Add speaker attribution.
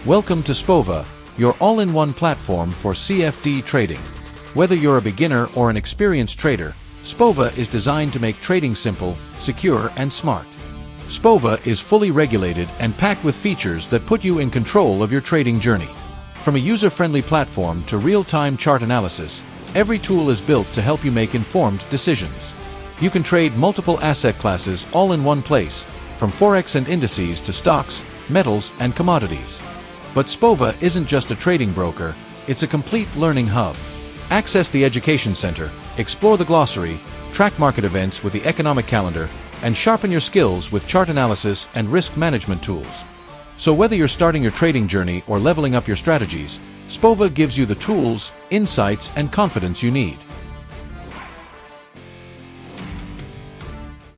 Speaker 1: Welcome to Spova, your all-in-one platform for CFD trading. Whether you're a beginner or an experienced trader, Spova is designed to make trading simple, secure, and smart. Spova is fully regulated and packed with features that put you in control of your trading journey. From a user-friendly platform to real-time chart analysis, every tool is built to help you make informed decisions. You can trade multiple asset classes all in one place, from forex and indices to stocks, metals, and commodities. But Spova isn't just a trading broker, it's a complete learning hub. Access the Education Center, explore the Glossary, track market events with the Economic Calendar, and sharpen your skills with chart analysis and risk management tools. So whether you're starting your trading journey or leveling up your strategies, Spova gives you the tools, insights, and confidence you need.